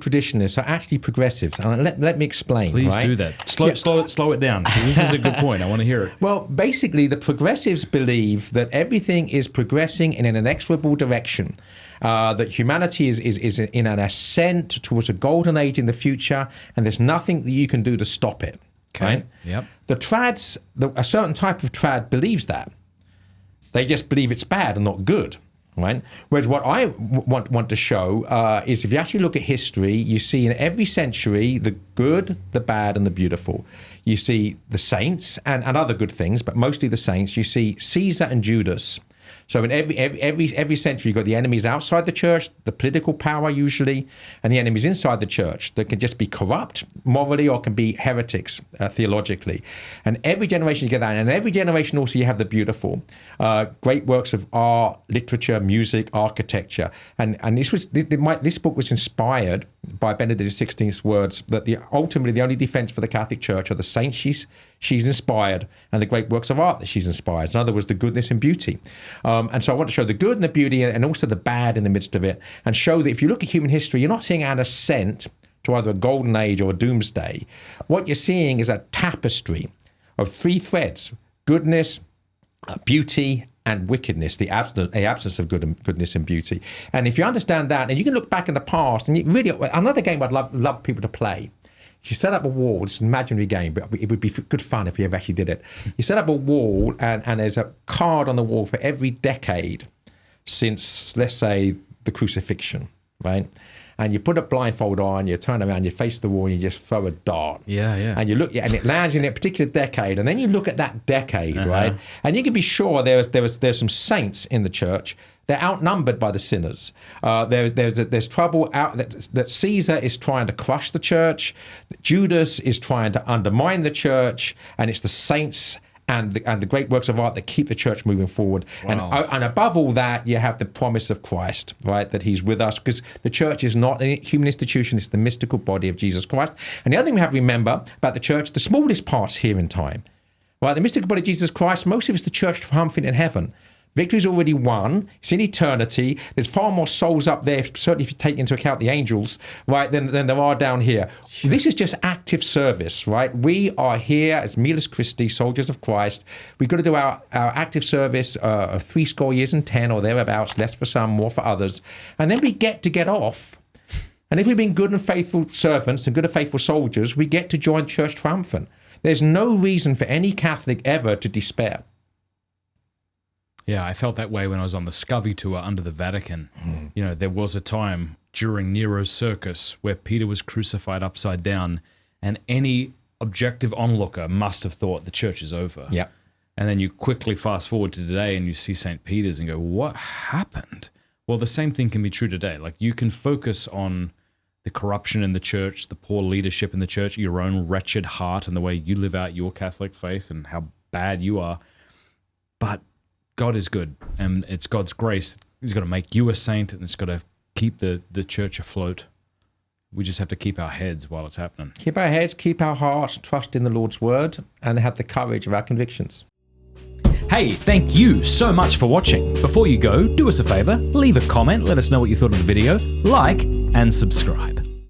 traditionalists are actually progressives, and let me explain. Please right? do that. Slow it down. This is a good point. I want to hear it. Well, basically, the progressives believe that everything is progressing in an inexorable direction, that humanity is in an ascent towards a golden age in the future, and there's nothing that you can do to stop it. Okay. Right? Yep. The trads, a certain type of trad believes that. They just believe it's bad and not good. Right. Whereas what I want to show is if you actually look at history, you see in every century the good, the bad, and the beautiful. You see the saints and other good things, but mostly the saints. You see Caesar and Judas. So in every century, you've got the enemies outside the church, the political power usually, and the enemies inside the church that can just be corrupt morally or can be heretics theologically. And every generation you get that. And every generation also you have the beautiful, great works of art, literature, music, architecture. And this book was inspired by Benedict XVI's words that ultimately the only defense for the Catholic Church are the saints she's inspired and the great works of art that she's inspired. In other words, the goodness and beauty. And so I want to show the good and the beauty and also the bad in the midst of it, and show that if you look at human history, you're not seeing an ascent to either a golden age or a doomsday. What you're seeing is a tapestry of three threads: goodness, beauty, and wickedness, the absence of goodness and beauty. And if you understand that, and you can look back in the past, and another game I'd love people to play. You set up a wall. It's an imaginary game, but it would be good fun if you ever actually did it. You set up a wall, and there's a card on the wall for every decade since, let's say, the crucifixion, right? And you put a blindfold on, you turn around, you face the wall, and you just throw a dart. Yeah. And you look, and it lands in a particular decade, and then you look at that decade, right? And you can be sure there's some saints in the church. They're outnumbered by the sinners. There's trouble out that Caesar is trying to crush the church. Judas is trying to undermine the church, and it's the saints and the great works of art that keep the church moving forward. Wow. And above all that, you have the promise of Christ, right? That he's with us, because the church is not a human institution. It's the mystical body of Jesus Christ. And the other thing we have to remember about the church, the smallest part's here in time, right? The mystical body of Jesus Christ, most of it's the church triumphant in heaven. Victory's already won. It's in eternity. There's far more souls up there, certainly if you take into account the angels, right, than there are down here. Sure. This is just active service, right? We are here as Miles Christi, soldiers of Christ. We've got to do our active service of 70 years and 10 or thereabouts, less for some, more for others. And then we get off. And if we've been good and faithful servants and good and faithful soldiers, we get to join Church Triumphant. There's no reason for any Catholic ever to despair. Yeah, I felt that way when I was on the Scovey tour under the Vatican. You know, there was a time during Nero's circus where Peter was crucified upside down, and any objective onlooker must have thought the church is over. Yeah. And then you quickly fast forward to today and you see St. Peter's and go, what happened? Well, the same thing can be true today. Like, you can focus on the corruption in the church, the poor leadership in the church, your own wretched heart and the way you live out your Catholic faith and how bad you are. But God is good, and it's God's grace. He's got to make you a saint, and it's got to keep the church afloat. We just have to keep our heads while it's happening. Keep our heads, keep our hearts, trust in the Lord's word, and have the courage of our convictions. Hey, thank you so much for watching. Before you go, do us a favor, leave a comment, let us know what you thought of the video, like, and subscribe.